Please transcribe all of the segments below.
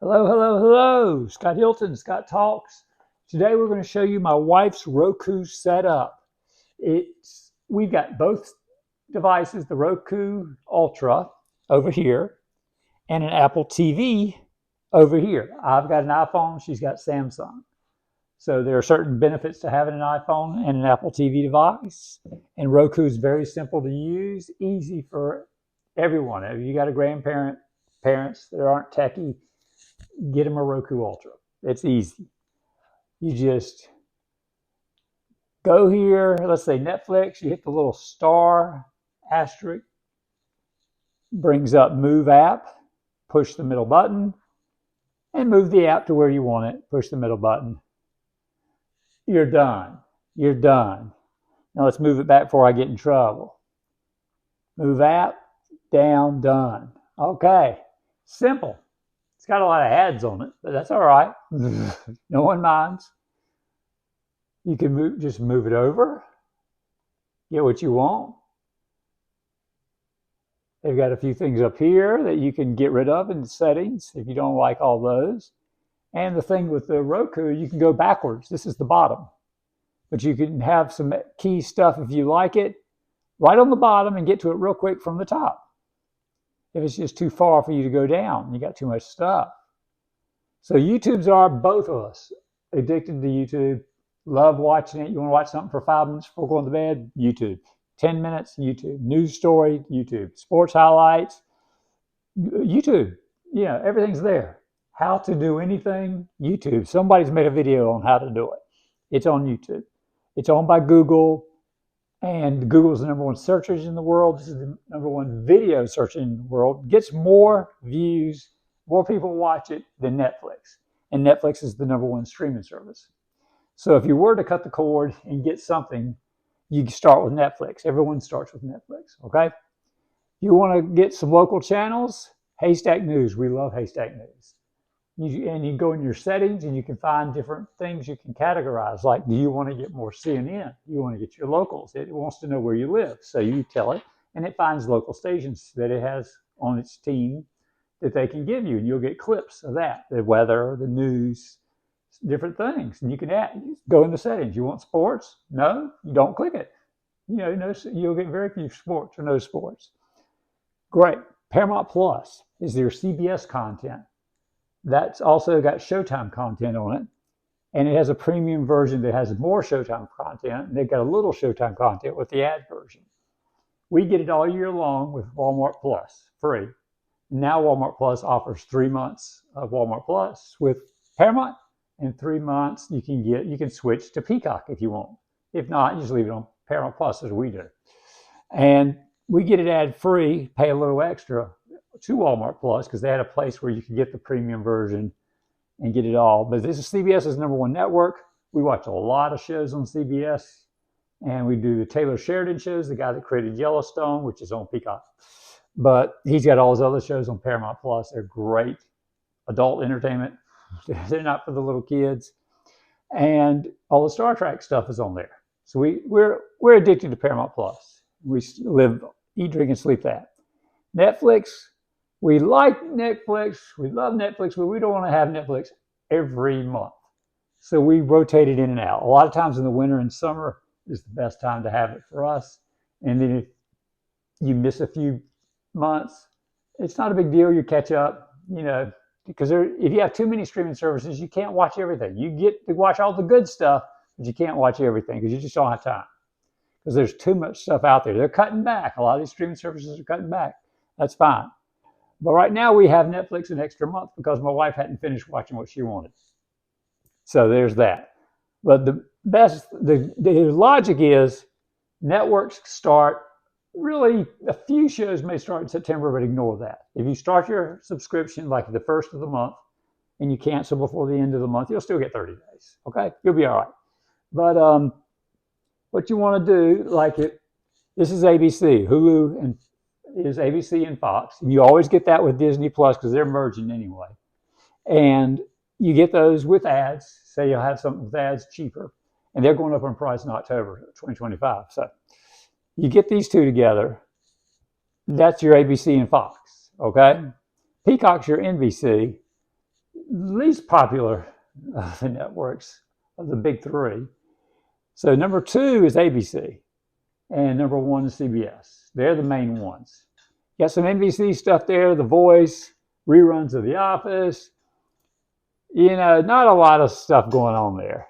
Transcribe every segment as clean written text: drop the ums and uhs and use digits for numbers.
Hello, hello, hello. Scott Hilton, Scott Talks. Today we're going to show you my wife's Roku setup. We've got both devices, the Roku Ultra over here and an Apple TV over here. I've got an iPhone, she's got Samsung. So there are certain benefits to having an iPhone and an Apple TV device. And Roku is very simple to use, easy for everyone. If you got parents that aren't techie, get them a Roku Ultra. It's easy. You just go here, let's say Netflix, you hit the little star asterisk, brings up Move App, push the middle button, and move the app to where you want it, push the middle button. You're done. You're done. Now let's move it back before I get in trouble. Move app, down, done. Okay, simple. It's got a lot of ads on it, but that's all right. No one minds. You can just move it over, get what you want. They've got a few things up here that you can get rid of in the settings if you don't like all those. And the thing with the Roku, you can go backwards. This is the bottom. But you can have some key stuff if you like it right on the bottom and get to it real quick from the top. If it's just too far for you to go down, you got too much stuff. So YouTube's are both of us addicted to YouTube. Love watching it. You want to watch something for 5 minutes before going to bed? YouTube. 10 minutes? YouTube. News story? YouTube. Sports highlights? YouTube. Yeah, everything's there. How to do anything? YouTube. Somebody's made a video on how to do it. It's on YouTube. It's owned by Google. And Google's the #1 search engine in the world. This is the #1 video search engine in the world. Gets more views, more people watch it than Netflix. And Netflix is the #1 streaming service. So if you were to cut the cord and get something, you start with Netflix. Everyone starts with Netflix, okay? You want to get some local channels? Haystack News. We love Haystack News. And you go in your settings and you can find different things you can categorize. Like, do you want to get more CNN? You want to get your locals. It wants to know where you live. So you tell it, and it finds local stations that it has on its team that they can give you. And you'll get clips of that, the weather, the news, different things. And you can go in the settings. You want sports? No, you don't click it. You'll get very few sports or no sports. Great. Paramount Plus is their CBS content. That's also got Showtime content on it. And it has a premium version that has more Showtime content. And they've got a little Showtime content with the ad version. We get it all year long with Walmart Plus, free. Now Walmart Plus offers 3 months of Walmart Plus with Paramount. In 3 months, you can switch to Peacock if you want. If not, just leave it on Paramount Plus as we do. And we get it ad free, pay a little extra to Walmart Plus because they had a place where you could get the premium version and get it all. But this is CBS's #1 network. We watch a lot of shows on CBS, and we do the Taylor Sheridan shows, the guy that created Yellowstone, which is on Peacock. But he's got all his other shows on Paramount Plus. They're great adult entertainment. They're not for the little kids. And all the Star Trek stuff is on there. So we're addicted to Paramount Plus. We live, eat, drink, and sleep that. Netflix. We like Netflix, we love Netflix, but we don't want to have Netflix every month. So we rotate it in and out. A lot of times in the winter and summer is the best time to have it for us. And then if you miss a few months, it's not a big deal. You catch up, because if you have too many streaming services, you can't watch everything. You get to watch all the good stuff, but you can't watch everything because you just don't have time. Because there's too much stuff out there. They're cutting back. A lot of these streaming services are cutting back. That's fine. But right now we have Netflix an extra month because my wife hadn't finished watching what she wanted. So there's that. But the logic is networks start, really a few shows may start in September, but ignore that. If you start your subscription like the first of the month and you cancel before the end of the month, you'll still get 30 days. Okay? You'll be all right. But what you want to do, this is ABC, Hulu, and is ABC and Fox. And you always get that with Disney Plus because they're merging anyway. And you get those with ads. Say you'll have something with ads cheaper. And they're going up in price in October 2025. So you get these two together. That's your ABC and Fox, okay? Peacock's your NBC. least popular of the networks of the big three. So number 2 is ABC, and number 1 is CBS. They're the main ones. Got some NBC stuff there, The Voice, reruns of The Office. Not a lot of stuff going on there.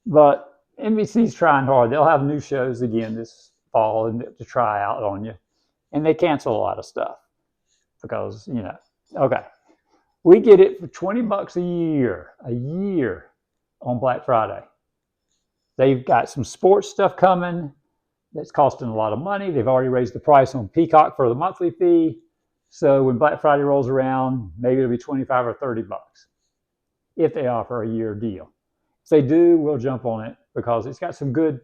But NBC's trying hard. They'll have new shows again this fall to try out on you. And they cancel a lot of stuff because, okay. We get it for $20 a year on Black Friday. They've got some sports stuff coming that's costing a lot of money. They've already raised the price on Peacock for the monthly fee. So when Black Friday rolls around, maybe it'll be $25 or $30 if they offer a year deal. If they do, we'll jump on it because it's got some good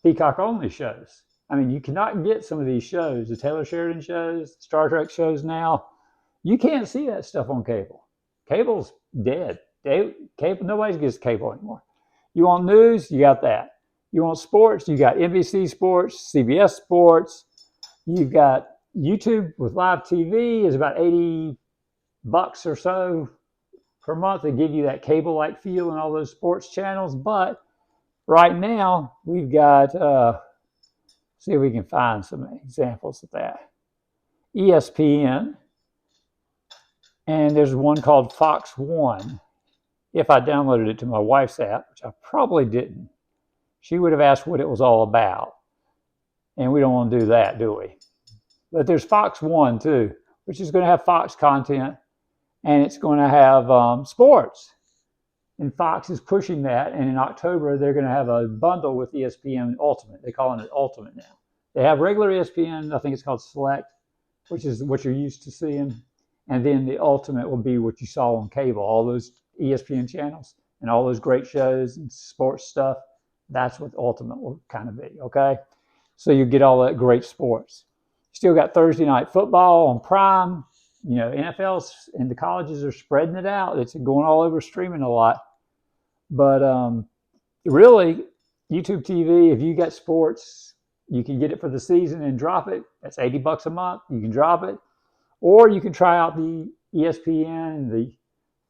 Peacock-only shows. I mean, you cannot get some of these shows, the Taylor Sheridan shows, Star Trek shows now. You can't see that stuff on cable. Cable's dead. Cable, nobody gets cable anymore. You want news? You got that. You want sports? You got NBC Sports, CBS Sports. You've got YouTube with live TV is about $80 or so per month. They give you that cable-like feel and all those sports channels. But right now, we've got, see if we can find some examples of that. ESPN. And there's one called Fox One. If I downloaded it to my wife's app, which I probably didn't, she would have asked what it was all about. And we don't want to do that, do we? But there's Fox One too, which is going to have Fox content, and it's going to have sports. And Fox is pushing that, and in October, they're going to have a bundle with ESPN Ultimate. They're calling it Ultimate now. They have regular ESPN, I think it's called Select, which is what you're used to seeing. And then the Ultimate will be what you saw on cable, all those ESPN channels and all those great shows and sports stuff. That's what the Ultimate will kind of be, okay? So you get all that great sports. Still got Thursday Night Football on Prime. NFL's and the colleges are spreading it out. It's going all over streaming a lot. But really, YouTube TV, if you got sports, you can get it for the season and drop it. That's $80 a month. You can drop it. Or you can try out the ESPN and the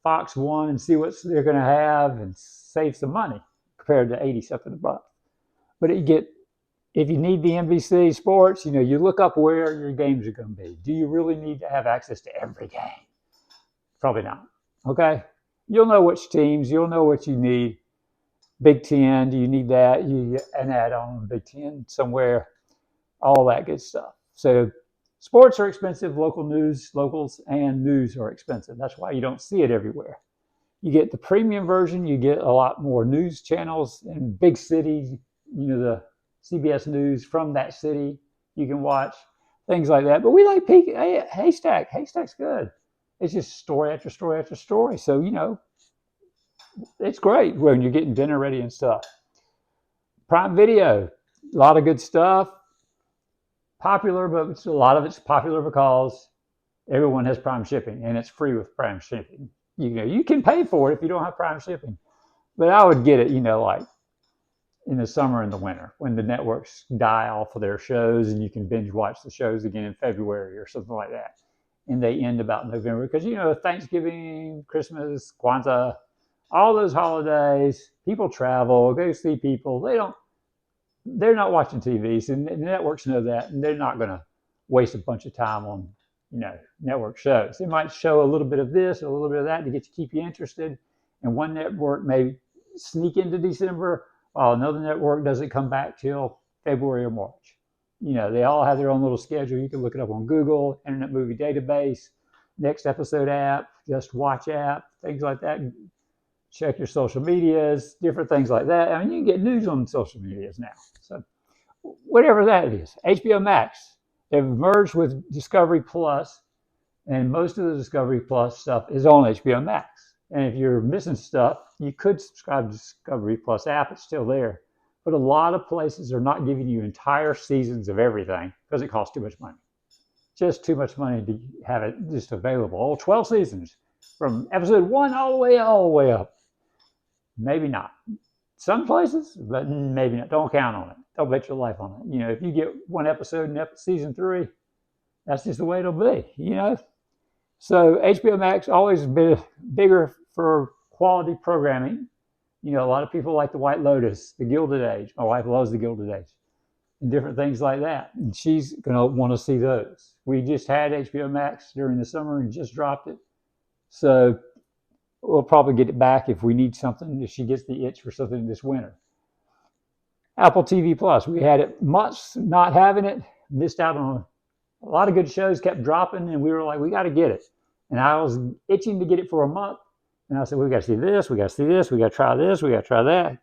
Fox One and see what they're going to have and save some money compared to 80-something a buck. But if you need the NBC sports, you look up where your games are going to be. Do you really need to have access to every game? Probably not. Okay? You'll know which teams. You'll know what you need. Big Ten, do you need that? You get an add-on Big Ten somewhere. All that good stuff. So sports are expensive. Locals and news are expensive. That's why you don't see it everywhere. You get the premium version. You get a lot more news channels in big cities. The CBS News from that city. You can watch things like that. But we like Haystack. Haystack's good. It's just story after story after story. So, it's great when you're getting dinner ready and stuff. Prime Video, a lot of good stuff. Popular, but a lot of it's popular because everyone has Prime shipping, and it's free with Prime shipping. You can pay for it if you don't have Prime shipping. But I would get it, like in the summer and the winter when the networks die off of their shows and you can binge watch the shows again in February or something like that. And they end about November because, Thanksgiving, Christmas, Kwanzaa, all those holidays, people travel, go see people. They're not watching TV, and the networks know that, and they're not going to waste a bunch of time on, network shows. They might show a little bit of this, a little bit of that to keep you interested. And one network may sneak into December, while another network doesn't come back till February or March. They all have their own little schedule. You can look it up on Google, Internet Movie Database, Next Episode app, Just Watch app, things like that. Check your social medias, different things like that. I mean, you can get news on social medias now. So whatever that is. HBO Max, they've merged with Discovery Plus, and most of the Discovery Plus stuff is on HBO Max. And if you're missing stuff, you could subscribe to Discovery Plus app. It's still there. But a lot of places are not giving you entire seasons of everything because it costs too much money. Just too much money to have it just available. Oh, 12 seasons from episode 1 all the way up. Maybe not. Some places, but maybe not. Don't count on it. Don't bet your life on it. If you get one episode in season 3, that's just the way it'll be. So HBO Max always been bigger for quality programming. You know, a lot of people like the White Lotus, the Gilded Age. My wife loves the Gilded Age and different things like that. And she's going to want to see those. We just had HBO Max during the summer and just dropped it. So we'll probably get it back if we need something, if she gets the itch for something this winter. Apple TV Plus, we had it months not having it, missed out on a lot of good shows, kept dropping, and we were like, we got to get it. And I was itching to get it for a month. And I said, we got to see this, we got to see this, we got to try this, we got to try that.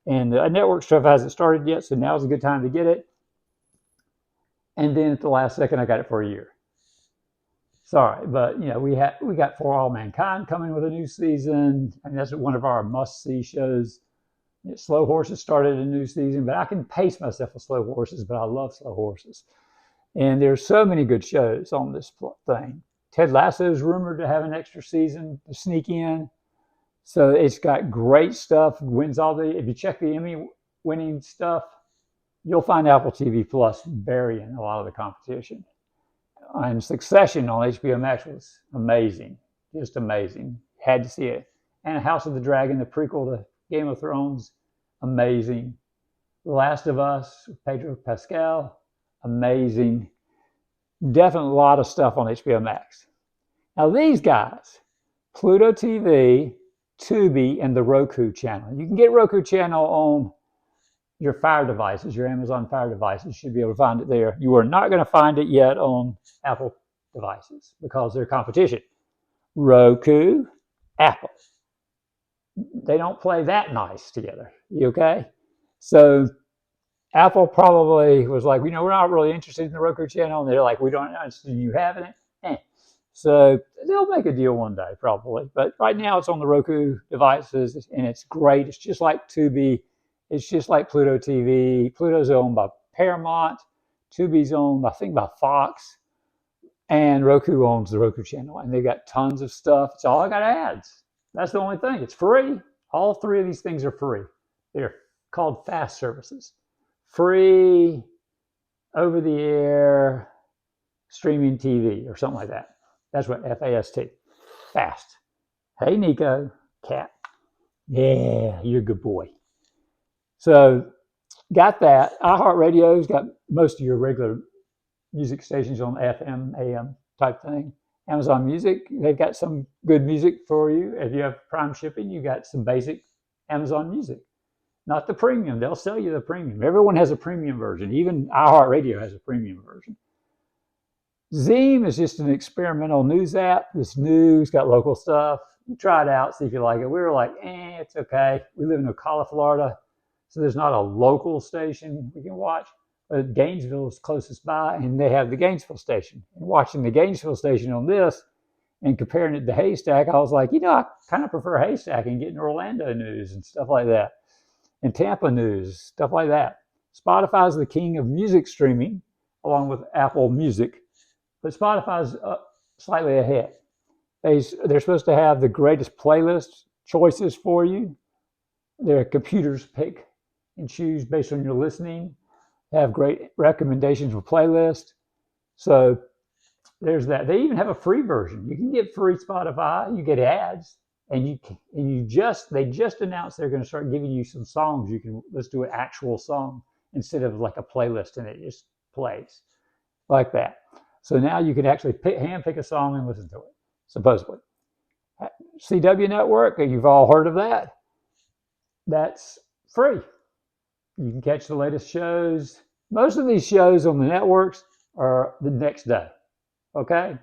And the network stuff hasn't started yet, so now's a good time to get it. And then at the last second, I got it for a year. Sorry, but you know, we got For All Mankind coming with a new season, and that's one of our must-see shows. Slow Horses started a new season, but I can pace myself with Slow Horses, but I love Slow Horses. And there's so many good shows on this thing. Ted Lasso is rumored to have an extra season to sneak in. So it's got great stuff. Wins all the, if you check the Emmy-winning stuff, you'll find Apple TV Plus burying a lot of the competition. And Succession on HBO Max was amazing, just amazing. Had to see it. And House of the Dragon, the prequel to Game of Thrones, amazing. The Last of Us, Pedro Pascal, amazing. Definitely a lot of stuff on HBO Max. Now these guys, Pluto TV, Tubi, and the Roku channel. You can get Roku channel on your Fire devices, your Amazon Fire devices. You should be able to find it there. You are not going to find it yet on Apple devices because they're competition. Roku, Apple. They don't play that nice together. You okay? So Apple probably was like, you know, we're not really interested in the Roku channel. And they're like, we don't interested in you having it. So they'll make a deal one day, probably. But right now it's on the Roku devices, and it's great. It's just like Tubi. It's just like Pluto TV. Pluto's owned by Paramount. Tubi's owned, I think, by Fox. And Roku owns the Roku channel. And they've got tons of stuff. It's all got ads. That's the only thing. It's free. All three of these things are free. They're called FAST services. Free, over-the-air, streaming TV, or something like that. That's what FAST. Fast. Hey, Nico. Cat. Yeah, you're a good boy. So, got that. iHeartRadio's got most of your regular music stations on FM, AM type thing. Amazon Music, they've got some good music for you. If you have Prime shipping, you got some basic Amazon Music. Not the premium. They'll sell you the premium. Everyone has a premium version. Even iHeartRadio has a premium version. Zeem is just an experimental news app. It's new. It's got local stuff. You try it out, see if you like it. We were like, it's okay. We live in Ocala, Florida, so there's not a local station we can watch. But Gainesville is closest by, and they have the Gainesville station. And watching the Gainesville station on this and comparing it to Haystack, I was like, you know, I kind of prefer Haystack and getting Orlando news and stuff like that. And Tampa news, stuff like that. Spotify's the king of music streaming, along with Apple Music. But Spotify's slightly ahead. They're supposed to have the greatest playlist choices for you. Their computers pick and choose based on your listening. They have great recommendations for playlists. So there's that. They even have a free version. You can get free Spotify. You get ads, and they just announced they're going to start giving you some songs. You can let's do an actual song instead of like a playlist and it just plays like that. So now you can actually handpick a song and listen to it, supposedly. CW Network, you've all heard of that. That's free. You can catch the latest shows. Most of these shows on the networks are the next day, okay?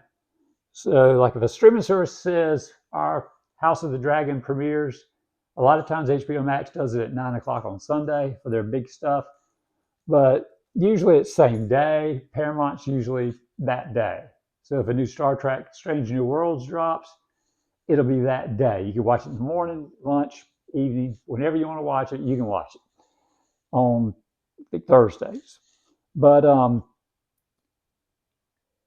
So like if a streaming service says our House of the Dragon premieres, a lot of times HBO Max does it at 9 o'clock on Sunday for their big stuff. But usually it's same day. Paramount's usually that day. So if a new Star Trek Strange New Worlds drops, it'll be that day. You can watch it in the morning, lunch, evening, whenever you want to watch it, you can watch it on Thursdays. But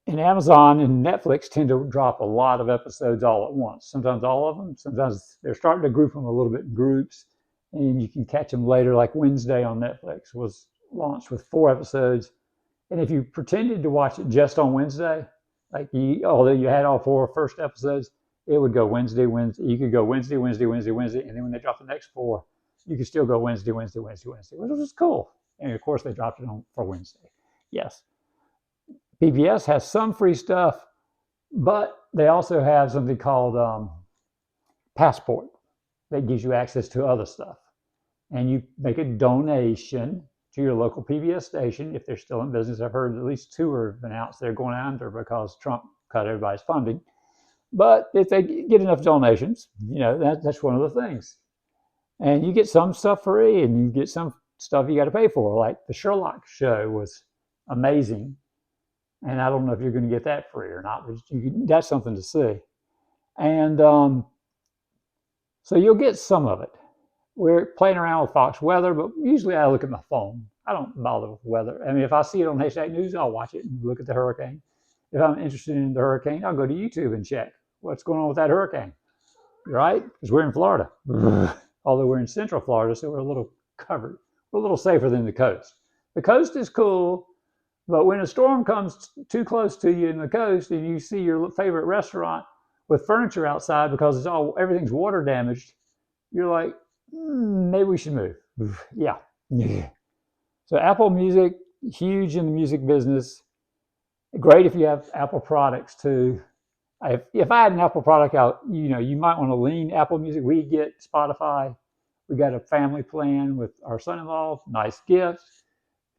and Amazon and Netflix tend to drop a lot of episodes all at once. Sometimes all of them. Sometimes they're starting to group them a little bit in groups, and you can catch them later. Like Wednesday on Netflix was launched with 4 episodes. And if you pretended to watch it just on Wednesday, Like although you had all 4 first episodes, it would go Wednesday, Wednesday. You could go Wednesday, Wednesday, Wednesday, Wednesday, and then when they dropped the next 4, you could still go Wednesday, Wednesday, Wednesday, Wednesday, which was cool. And of course, they dropped it on for Wednesday. Yes, PBS has some free stuff, but they also have something called Passport that gives you access to other stuff. And you make a donation to your local PBS station if they're still in business. I've heard at least 2 have announced they're going under because Trump cut everybody's funding. But if they get enough donations, that's one of the things. And you get some stuff free, and you get some stuff you got to pay for. Like the Sherlock show was amazing, and I don't know if you're going to get that free or not, but that's something to see. And so you'll get some of it. We're playing around with Fox Weather, but usually I look at my phone. I don't bother with weather. I mean, if I see it on Hashtag News, I'll watch it and look at the hurricane. If I'm interested in the hurricane, I'll go to YouTube and check what's going on with that hurricane, right? Because we're in Florida. Although we're in Central Florida, so we're a little covered. We're a little safer than the coast. The coast is cool, but when a storm comes too close to you in the coast and you see your favorite restaurant with furniture outside because everything's water damaged, you're like, maybe we should move. Yeah. So Apple Music, huge in the music business. Great if you have Apple products too. If I had an Apple product out, you might want to lean Apple Music. We get Spotify. We got a family plan with our son-in-law. Nice gift.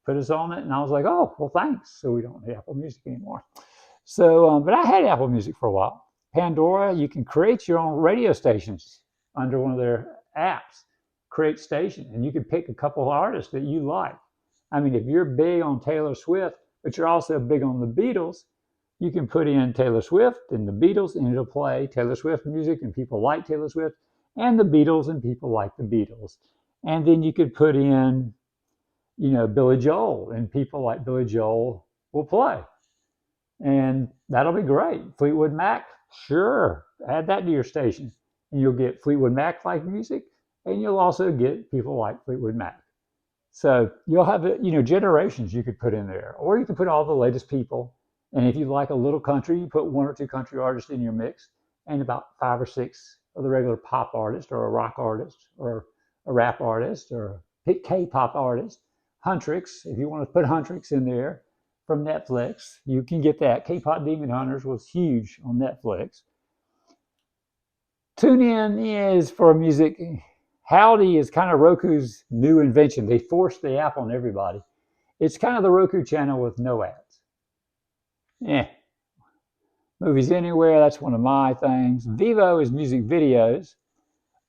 Put us on it, and I was like, oh, well, thanks. So we don't need Apple Music anymore. So, but I had Apple Music for a while. Pandora, you can create your own radio stations under one of their apps. Create station, and you can pick a couple of artists that you like. I mean, if you're big on Taylor Swift, but you're also big on the Beatles, you can put in Taylor Swift and the Beatles, and it'll play Taylor Swift music, and people like Taylor Swift, and the Beatles, and people like the Beatles. And then you could put in, Billy Joel, and people like Billy Joel will play. And that'll be great. Fleetwood Mac, sure, add that to your station. And you'll get Fleetwood Mac-like music, and you'll also get people like Fleetwood Mac. So you'll have, generations you could put in there. Or you could put all the latest people. And if you like a little country, you put 1 or 2 country artists in your mix, and about 5 or 6 of the regular pop artists, or a rock artist, or a rap artist, or a K-pop artist. Huntrix, if you want to put Huntrix in there from Netflix, you can get that. K-pop Demon Hunters was huge on Netflix. TuneIn is for music. Howdy is kind of Roku's new invention. They forced the app on everybody. It's kind of the Roku channel with no ads. Movies Anywhere, that's one of my things. Vivo is music videos.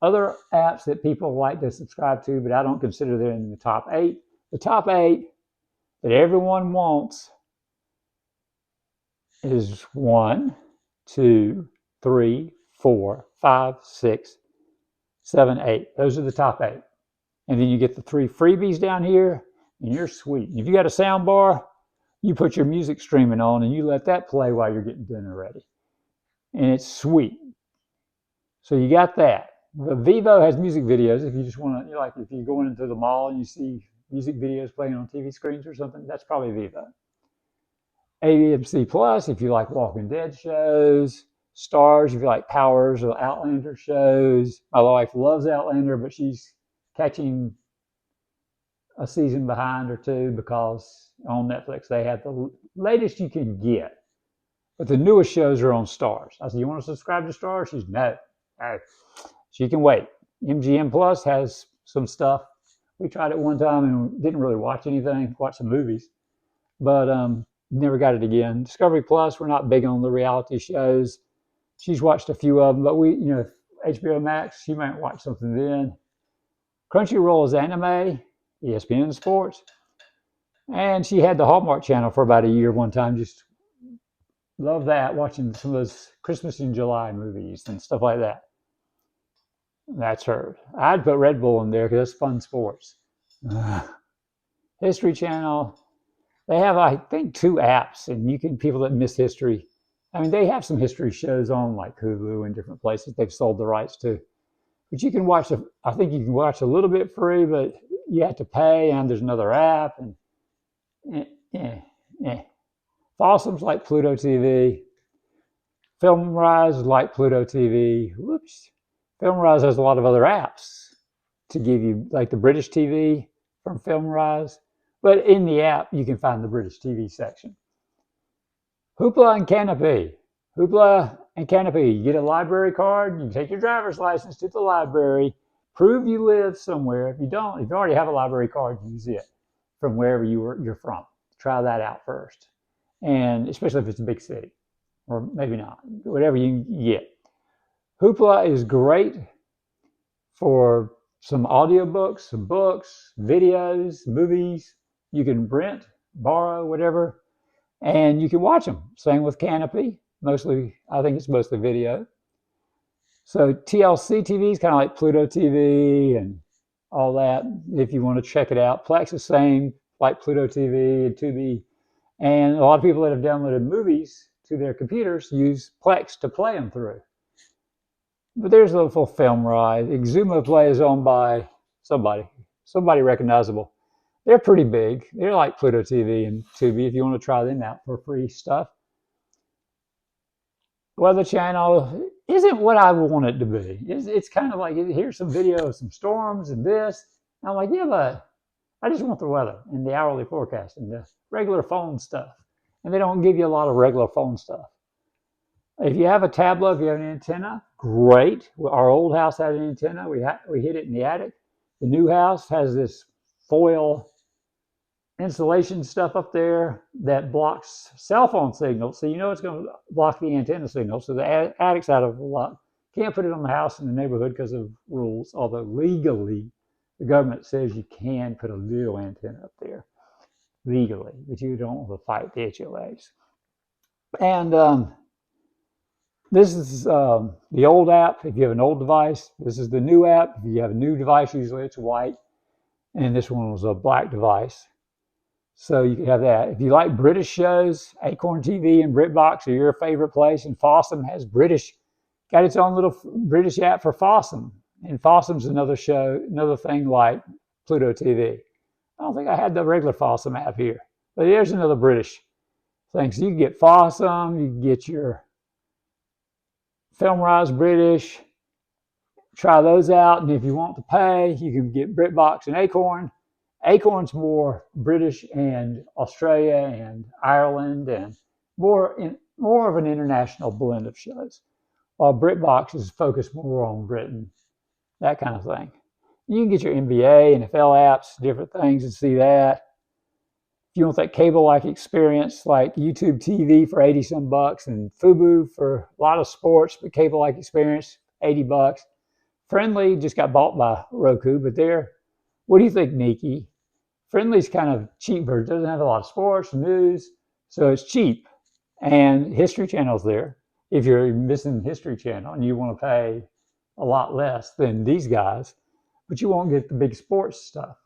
Other apps that people like to subscribe to, but I don't consider them in the top 8. The top 8 that everyone wants is 1, 2, 3, 4, 5, 6, 7, 8. Those are the top 8. And then you get the 3 freebies down here, and you're sweet. And if you got a sound bar, you put your music streaming on, and you let that play while you're getting dinner ready. And it's sweet. So you got that. The Vivo has music videos. If you just want to, like if you're going into the mall and you see music videos playing on TV screens or something, that's probably Vivo. AMC Plus, if you like Walking Dead shows. Stars, if you like Powers or Outlander shows. My wife loves Outlander, but she's catching a season behind or 2 because on Netflix they have the latest you can get. But the newest shows are on Stars. I said, you want to subscribe to Stars? She's no. She can wait. MGM Plus has some stuff. We tried it one time and didn't really watch anything, watch some movies, but never got it again. Discovery Plus, we're not big on the reality shows. She's watched a few of them, but we, HBO Max, she might watch something then. Crunchyroll is anime, ESPN Sports, and she had the Hallmark Channel for about a year one time. Just love that, watching some of those Christmas in July movies and stuff like that. That's her. I'd put Red Bull in there because that's fun sports. History Channel. They have, I think, 2 apps, and you can, people that miss history. I mean, they have some history shows on like Hulu and different places they've sold the rights to. But you can watch, I think you can watch a little bit free, but you have to pay, and there's another app. And Fossums like Pluto TV. FilmRise, like Pluto TV. Whoops. FilmRise has a lot of other apps to give you, like the British TV from FilmRise. But in the app, you can find the British TV section. Hoopla and Canopy. Hoopla and Canopy. You get a library card. You take your driver's license to the library. Prove you live somewhere. If you don't, if you already have a library card, use it from wherever you're from. Try that out first. And especially if it's a big city. Or maybe not. Whatever you get. Hoopla is great for some audiobooks, some books, videos, movies. You can rent, borrow, whatever, and you can watch them. Same with Canopy. Mostly, I think it's mostly video. So TLC TV is kind of like Pluto TV and all that. If you want to check it out, Plex is the same, like Pluto TV and Tubi. And a lot of people that have downloaded movies to their computers use Plex to play them through. But there's a little FilmRise. Exuma Play is owned by somebody recognizable. They're pretty big. They're like Pluto TV and Tubi if you want to try them out for free stuff. Weather Channel isn't what I want it to be. It's kind of like, here's some video of some storms and this. And I'm like, yeah, but I just want the weather and the hourly forecast and the regular phone stuff. And they don't give you a lot of regular phone stuff. If you have a tablet, if you have an antenna, great. Our old house had an antenna. We hid it in the attic. The new house has this foil insulation stuff up there that blocks cell phone signals. So you know it's going to block the antenna signal. So the attic's out of luck. Can't put it on the house in the neighborhood because of rules. Although legally, the government says you can put a little antenna up there legally, but you don't want to fight the HOAs. And this is the old app if you have an old device. This is the new app. If you have a new device, usually it's white. And this one was a black device. So you can have that. If you like British shows, Acorn TV and BritBox are your favorite place. And Fossum has got its own little British app for Fossum. And Fossum's another thing like Pluto TV. I don't think I had the regular Fossum app here. But there's another British thing. So you can get Fossum, you can get your FilmRise British, try those out. And if you want to pay, you can get BritBox and Acorn. Acorn's more British and Australia and Ireland and more of an international blend of shows, while BritBox is focused more on Britain, that kind of thing. You can get your NBA, NFL apps, different things, and see that. If you want that cable-like experience, like YouTube TV for 80 some bucks and Fubo for a lot of sports, but cable-like experience, 80 bucks. Friendly just got bought by Roku, but what do you think, Nikki? Friendly's kind of cheap version. Doesn't have a lot of sports, news, so it's cheap. And History Channel's there. If you're missing History Channel and you want to pay a lot less than these guys, but you won't get the big sports stuff.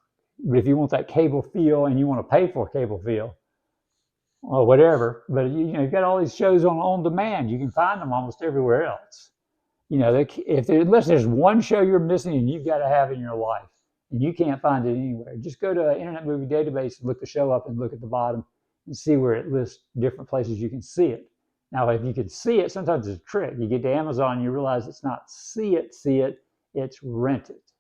But if you want that cable feel and you want to pay for a cable feel, or whatever, but you've got all these shows on demand. You can find them almost everywhere else. Unless there's one show you're missing and you've got to have in your life, and you can't find it anywhere, just go to Internet Movie Database and look the show up and look at the bottom and see where it lists different places you can see it. Now, if you can see it, sometimes it's a trick. You get to Amazon and you realize it's not see it, it's rent it.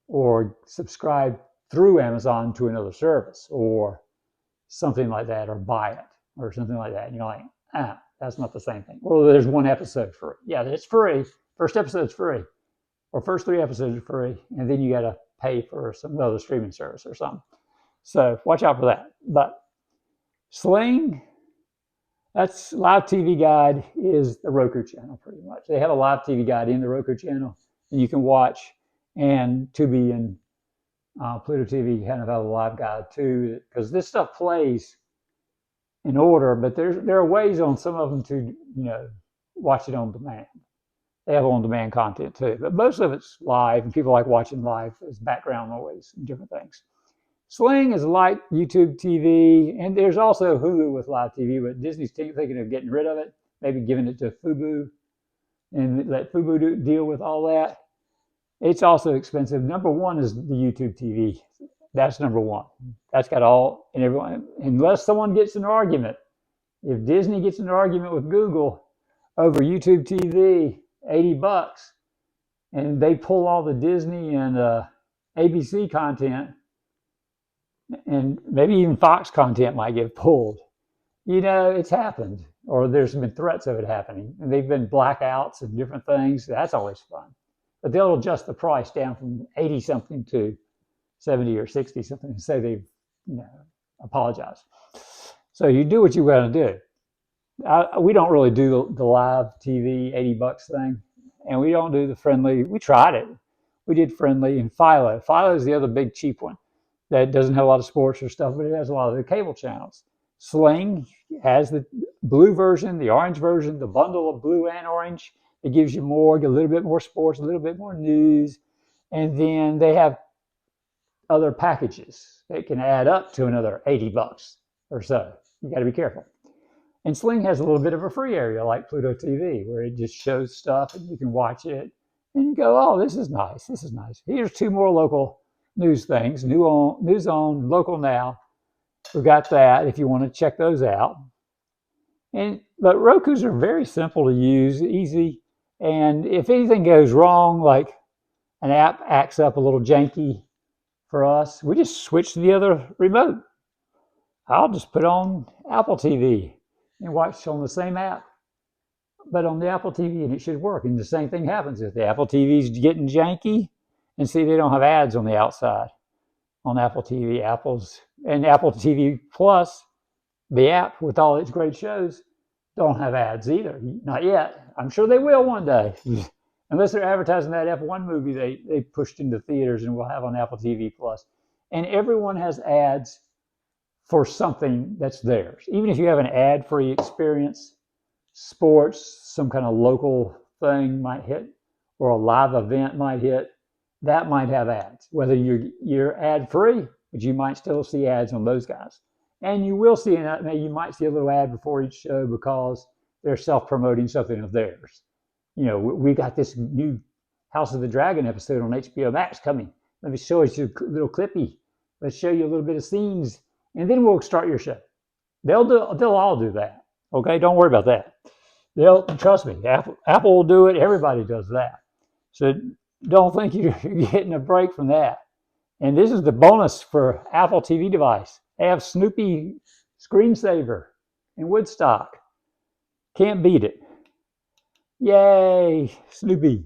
Or subscribe through Amazon to another service or something like that, or buy it or something like that. And you're like, that's not the same thing. Well, there's one episode free. Yeah, it's free. First episode's free. Or first 3 episodes are free. And then you got to pay for some other streaming service or something. So watch out for that. But Sling, that's Live TV Guide is the Roku channel pretty much. They have a Live TV Guide in the Roku channel, and you can watch. And Tubi and Pluto TV kind of have a live guide too, because this stuff plays in order, but there are ways on some of them to watch it on demand. They have on-demand content too, but most of it's live, and people like watching live as background noise and different things. Sling is like YouTube TV, and there's also Hulu with live TV, but Disney's thinking of getting rid of it, maybe giving it to Fubo, and let Fubo deal with all that. It's also expensive. Number one is the YouTube TV. That's number one. That's got all, and everyone, unless someone gets in an argument. If Disney gets in an argument with Google over YouTube TV, $80, and they pull all the Disney and ABC content, and maybe even Fox content might get pulled. You know, it's happened, or there's been threats of it happening, and they've been blackouts and different things. That's always fun. But they'll adjust the price down from 80 something to 70 or 60 something and say they've, apologized. So you do what you want to do. We don't really do the live TV $80 thing, and we don't do the friendly. We tried it. We did friendly and Philo. Philo is the other big cheap one that doesn't have a lot of sports or stuff, but it has a lot of the cable channels. Sling has the blue version, the orange version, the bundle of blue and orange. It gives you more, a little bit more sports, a little bit more news, and then they have other packages that can add up to another $80 or so. You got to be careful. And Sling has a little bit of a free area like Pluto TV where it just shows stuff and you can watch it and you go, oh, this is nice. This is nice. Here's two more local news things. News on Local Now. We've got that if you want to check those out. But Rokus are very simple to use, easy. And if anything goes wrong, like an app acts up a little janky for us, we just switch to the other remote. I'll just put on Apple TV and watch on the same app, but on the Apple TV, and it should work. And the same thing happens if the Apple TV is getting janky, and see they don't have ads on the outside on Apple TV. Apple TV Plus, the app with all its great shows, don't have ads either. Not yet. I'm sure they will one day. Unless they're advertising that F1 movie they pushed into theaters and will have on Apple TV Plus. And everyone has ads for something that's theirs. Even if you have an ad-free experience, sports, some kind of local thing might hit, or a live event might hit, that might have ads. Whether you're ad-free, but you might still see ads on those guys. And you will see, you might see a little ad before each show because they're self-promoting something of theirs. We got this new House of the Dragon episode on HBO Max coming. Let me show you a little clippy. Let's show you a little bit of scenes, and then we'll start your show. They'll all do that. Okay, don't worry about that. Trust me. Apple will do it. Everybody does that. So don't think you're getting a break from that. And this is the bonus for Apple TV device. They have Snoopy screensaver in Woodstock. Can't beat it. Yay, Snoopy.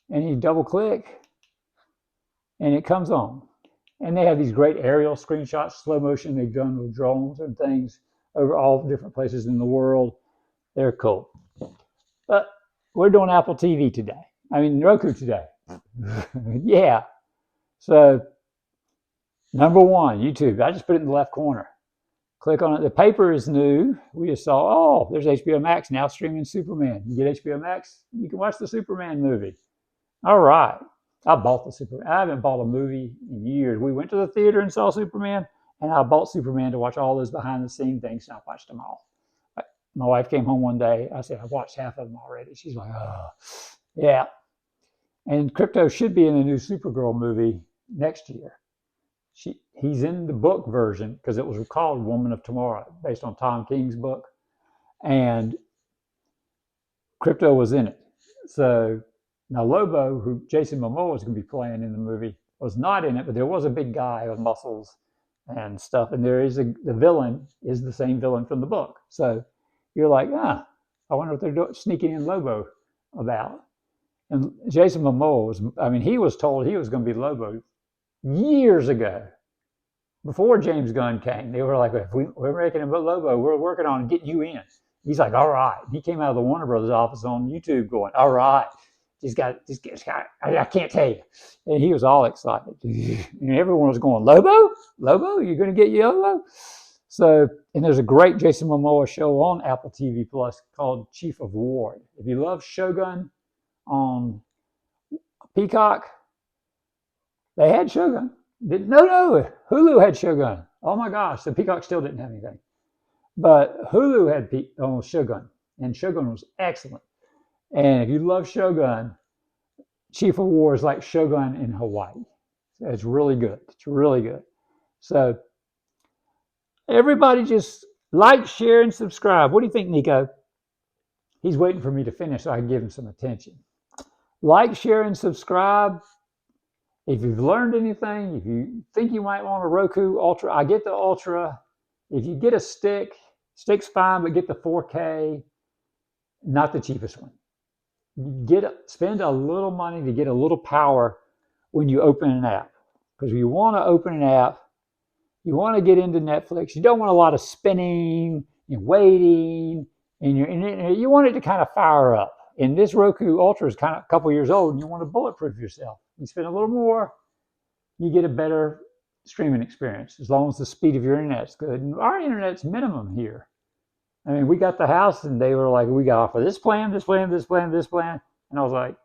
And you double click and it comes on. And they have these great aerial screenshots, slow motion they've done with drones and things over all different places in the world. They're cool. But we're doing Apple TV today. Roku today. Yeah. So, number one, YouTube. I just put it in the left corner. Click on it. The paper is new. We just saw, there's HBO Max now streaming Superman. You get HBO Max, you can watch the Superman movie. All right. I bought the Superman. I haven't bought a movie in years. We went to the theater and saw Superman, and I bought Superman to watch all those behind-the-scenes things, and I watched them all. My wife came home one day. I said, I watched half of them already. She's like, oh, yeah. And Crypto should be in the new Supergirl movie next year. He's in the book version because it was called Woman of Tomorrow, based on Tom King's book. And Crypto was in it. So now Lobo, who Jason Momoa is going to be playing in the movie, was not in it, but there was a big guy with muscles and stuff. And the villain is the same villain from the book. So you're like, I wonder what they're sneaking in Lobo about. And Jason Momoa he was told he was going to be Lobo years ago, before James Gunn came. They were like, if we're making a Lobo, we're working on getting you in. He's like, all right. He came out of the Warner Brothers office on YouTube going, all right. This guy, I can't tell you. And he was all excited. And everyone was going, Lobo? Lobo? You're going to get Lobo? So, and there's a great Jason Momoa show on Apple TV Plus called Chief of Ward. If you love Shogun on Peacock, they had Shogun. No, Hulu had Shogun. Oh my gosh, the Peacock still didn't have anything. But Hulu had Shogun, and Shogun was excellent. And if you love Shogun, Chief of War is like Shogun in Hawaii. So it's really good. It's really good. So everybody just like, share, and subscribe. What do you think, Nico? He's waiting for me to finish so I can give him some attention. Like, share, and subscribe. If you've learned anything, if you think you might want a Roku Ultra, I get the Ultra. If you get a stick's fine, but get the 4K, not the cheapest one. Spend a little money to get a little power when you open an app. Because you want to open an app, you want to get into Netflix. You don't want a lot of spinning and waiting, and you want it to kind of fire up. And this Roku Ultra is kind of a couple years old, and you want to bulletproof yourself. You spend a little more, you get a better streaming experience, as long as the speed of your internet's good. And our internet's minimum here. I mean, we got the house, and they were like, we got offer this plan, this plan, this plan, this plan. And I was like,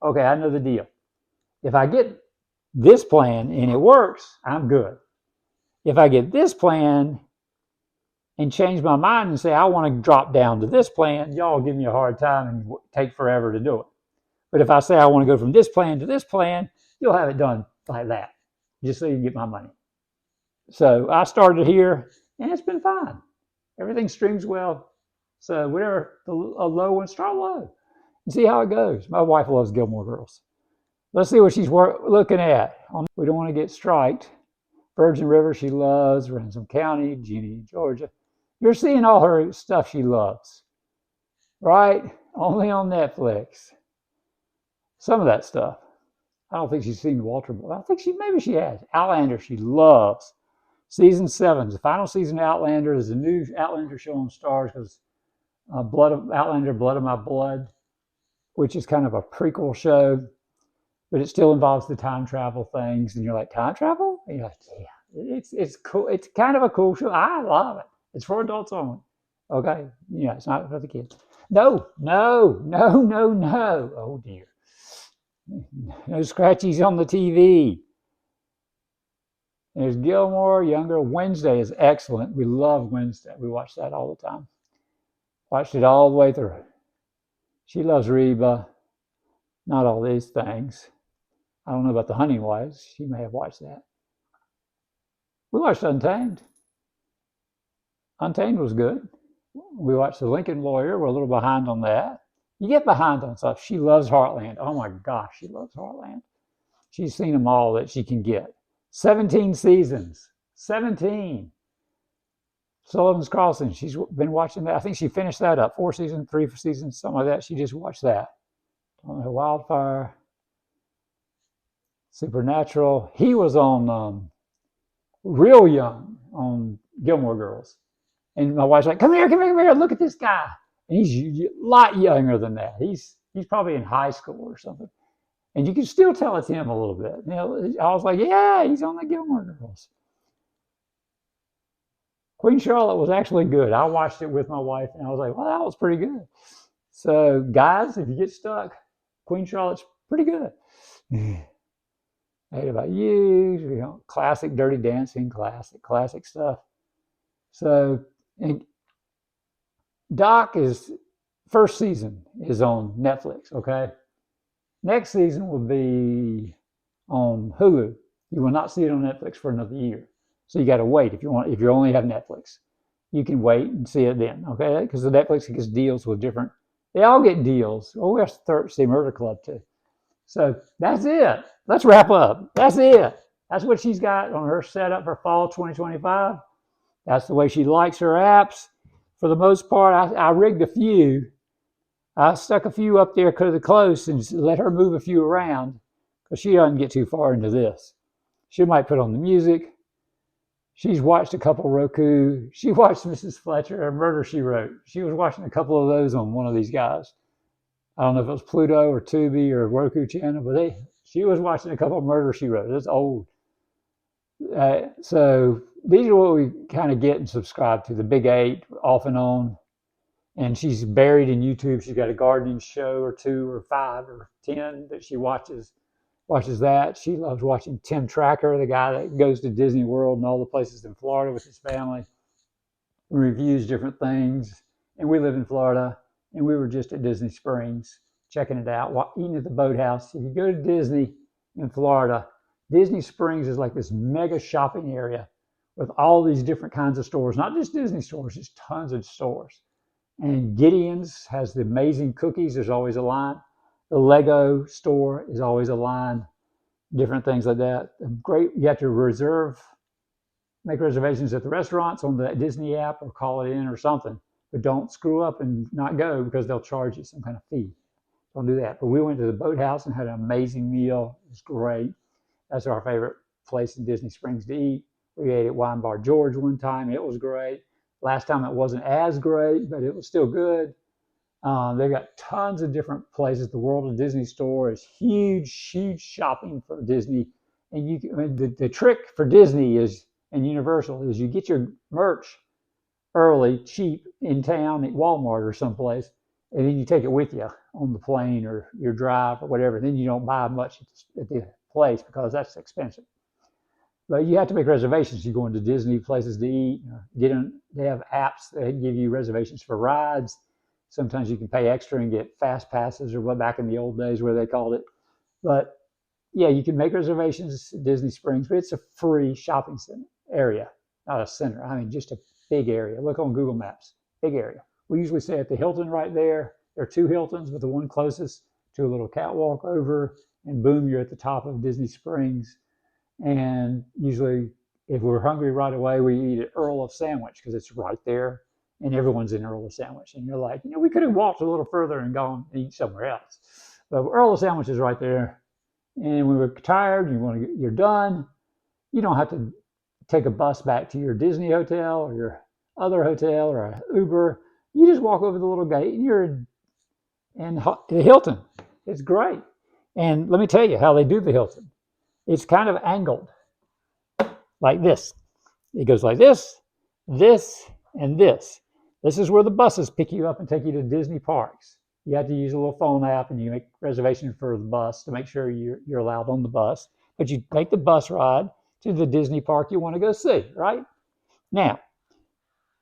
okay, I know the deal. If I get this plan and it works, I'm good. If I get this plan and change my mind and say, I want to drop down to this plan, y'all give me a hard time and take forever to do it. But if I say I want to go from this plan to this plan, you'll have it done like that, just so you can get my money. So I started here, and it's been fine. Everything streams well. So whatever, a low one, start low and see how it goes. My wife loves Gilmore Girls. Let's see what she's looking at. We don't want to get striked. Virgin River, she loves. Ransom County, Jeannie, Georgia. You're seeing all her stuff she loves, right? Only on Netflix. Some of that stuff. I don't think she's seen Walter. I think maybe she has. Outlander, she loves. Season 7, the final season of Outlander. There's a new Outlander show on Starz because Outlander, Blood of My Blood, which is kind of a prequel show, but it still involves the time travel things. And you're like, time travel? And you're like, yeah, it's cool. It's kind of a cool show. I love it. It's for adults only. Okay? Yeah, it's not for the kids. No. Oh, dear. No scratchies on the TV. There's Gilmore, Younger. Wednesday is excellent. We love Wednesday. We watch that all the time. Watched it all the way through. She loves Reba. Not all these things. I don't know about the Hunting Wives. She may have watched that. We watched Untamed. Untamed was good. We watched The Lincoln Lawyer. We're a little behind on that. You get behind on stuff. She loves Heartland. Oh my gosh, she loves Heartland. She's seen them all that she can get. 17 seasons. 17. Sullivan's Crossing. She's been watching that. I think she finished that up. 4 seasons, 3 seasons, something like that. She just watched that. Wildfire. Supernatural. He was on real young on Gilmore Girls. And my wife's like, come here, look at this guy. And he's a lot younger than that. He's probably in high school or something. And you can still tell it's him a little bit. You know, I was like, yeah, he's on the Gilmore Girls. Queen Charlotte was actually good. I watched it with my wife, and I was like, well, that was pretty good. So, guys, if you get stuck, Queen Charlotte's pretty good. Made About You, classic Dirty Dancing, classic stuff. So, and Doc is first season is on Netflix, okay? Next season will be on Hulu. You will not see it on Netflix for another year. So you got to wait if you only have Netflix. You can wait and see it then, okay? Because the Netflix gets deals with different, they all get deals. Oh, we have Thursday Murder Club too. So that's it. Let's wrap up. That's it. That's what she's got on her setup for fall 2025. That's the way she likes her apps. For the most part, I rigged a few. I stuck a few up there because of the close and let her move a few around because she doesn't get too far into this. She might put on the music. She's watched a couple Roku. She watched Mrs. Fletcher and Murder, She Wrote. She was watching a couple of those on one of these guys. I don't know if it was Pluto or Tubi or Roku channel, but she was watching a couple of Murder, She Wrote. It's old. So these are what we kind of get and subscribe to. The Big 8, off and on. And she's buried in YouTube. She's got a gardening show or 2 or 5 or 10 that she watches that. She loves watching Tim Tracker, the guy that goes to Disney World and all the places in Florida with his family, reviews different things. And we live in Florida, and we were just at Disney Springs checking it out, eating at the boathouse. If you go to Disney in Florida, Disney Springs is like this mega shopping area with all these different kinds of stores, not just Disney stores, just tons of stores. And Gideon's has the amazing cookies. There's always a line. The Lego store is always a line. Different things like that. Great. You have to make reservations at the restaurants on the Disney app or call it in or something. But don't screw up and not go because they'll charge you some kind of fee. Don't do that. But we went to the boathouse and had an amazing meal. It was great. That's our favorite place in Disney Springs to eat. We ate at Wine Bar George one time. It was great. Last time it wasn't as great, but it was still good. They've got tons of different places. The World of Disney store is huge, huge shopping for Disney. And the trick for Disney is, and Universal, is you get your merch early, cheap in town at Walmart or someplace, and then you take it with you on the plane or your drive or whatever. Then you don't buy much at the place because that's expensive. But you have to make reservations. You go into Disney places to eat. They have apps that give you reservations for rides. Sometimes you can pay extra and get fast passes, or what back in the old days where they called it. But yeah, you can make reservations at Disney Springs, but it's a free shopping center area, not a center. I mean, just a big area. Look on Google Maps, big area. We usually stay at the Hilton right there. There are two Hiltons, but the one closest to a little catwalk over, and boom, you're at the top of Disney Springs. And usually, if we're hungry right away, we eat at Earl of Sandwich because it's right there, and everyone's in Earl of Sandwich. And you're like, we could have walked a little further and gone and eat somewhere else. But Earl of Sandwich is right there. And when we're tired, you're done. You don't have to take a bus back to your Disney hotel or your other hotel or an Uber. You just walk over the little gate and you're in the Hilton. It's great. And let me tell you how they do the Hilton. It's kind of angled like this. It goes like this, this, and this. This is where the buses pick you up and take you to Disney parks. You have to use a little phone app and you make reservation for the bus to make sure you're allowed on the bus. But you take the bus ride to the Disney park you want to go see, right? Now,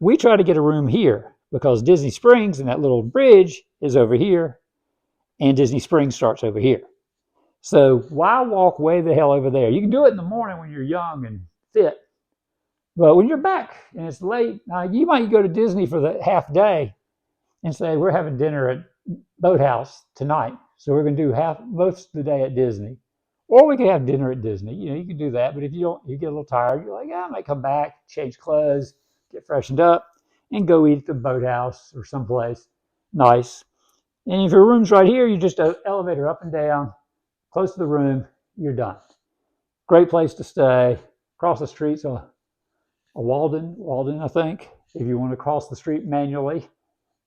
we try to get a room here because Disney Springs and that little bridge is over here, and Disney Springs starts over here. So why walk way the hell over there? You can do it in the morning when you're young and fit. But when you're back and it's late, you might go to Disney for the half day and say, we're having dinner at Boathouse tonight. So we're going to do most of the day at Disney. Or we could have dinner at Disney. You can do that. But if you get a little tired, you're like, I might come back, change clothes, get freshened up, and go eat at the Boathouse or someplace nice. And if your room's right here, you just elevator up and down, close to the room, you're done. Great place to stay. Across the street's a Walden, I think, if you want to cross the street manually.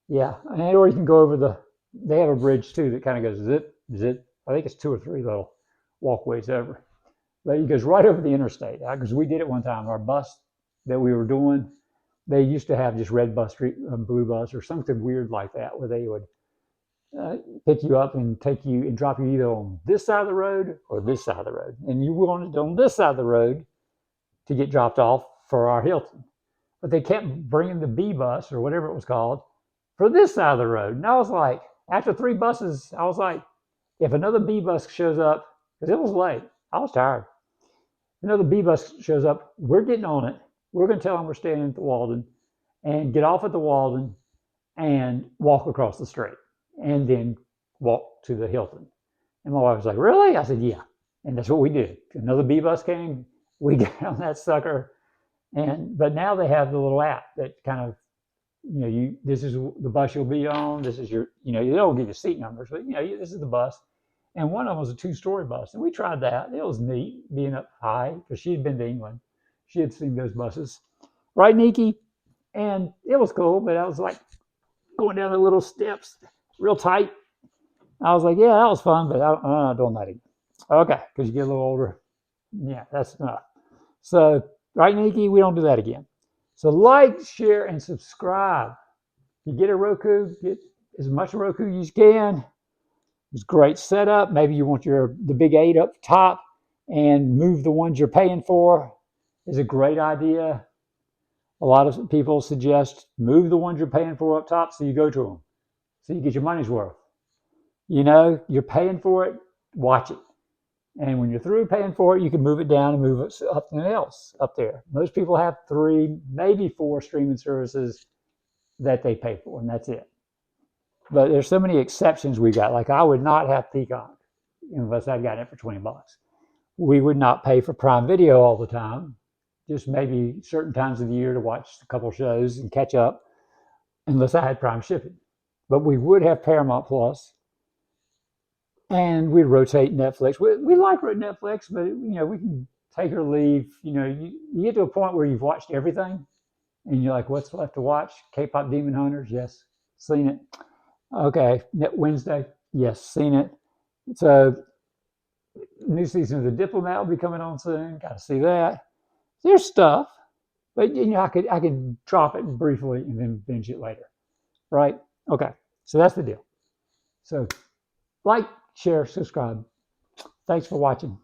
Yeah, or you can go over they have a bridge too that kind of goes zip, zip. I think it's 2 or 3 little walkways over. But it goes right over the interstate. Because we did it one time. Our bus that we were doing, they used to have just red bus, blue bus, or something weird like that, where they would pick you up and take you and drop you either on this side of the road or this side of the road. And you wanted on this side of the road to get dropped off for our Hilton. But they kept bringing the B bus or whatever it was called for this side of the road. And I was like, after 3 buses, I was like, if another B bus shows up, because it was late, I was tired. If another B bus shows up, we're getting on it. We're going to tell them we're staying at the Walden and get off at the Walden and walk across the street and then walk to the Hilton. And my wife was like, really? I said, yeah. And that's what we did. Another B bus came, we got on that sucker. But now they have the little app that kind of, this is the bus you'll be on. This is your, they don't give you seat numbers, but this is the bus. And one of them was a 2-story bus. And we tried that. It was neat being up high because she had been to England. She had seen those buses. Right, Nikki? And it was cool, but I was like going down the little steps real tight. I was like, yeah, that was fun, but I'm not doing that again. Okay, because you get a little older. Yeah, that's enough. So, right, Nikki? We don't do that again. So like, share, and subscribe. You get a Roku, get as much Roku as you can. It's great setup. Maybe you want the big 8 up top and move the ones you're paying for. Is a great idea. A lot of people suggest move the ones you're paying for up top so you go to them. So you get your money's worth. You're paying for it, watch it. And when you're through paying for it, you can move it down and move it something else up there. Most people have 3, maybe 4 streaming services that they pay for, and that's it. But there's so many exceptions we got. Like I would not have Peacock unless I got it for $20. We would not pay for Prime Video all the time, just maybe certain times of the year to watch a couple shows and catch up, unless I had Prime shipping. But we would have Paramount Plus, and we'd rotate Netflix. We like Netflix, but we can take or leave. You get to a point where you've watched everything, and you're like, what's left to watch? K-pop Demon Hunters, yes, seen it. Okay, Wednesday, yes, seen it. So new season of The Diplomat will be coming on soon. Got to see that. There's stuff, but I could drop it briefly and then binge it later, right? Okay, so that's the deal. So like, share, subscribe. Thanks for watching.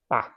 Bye.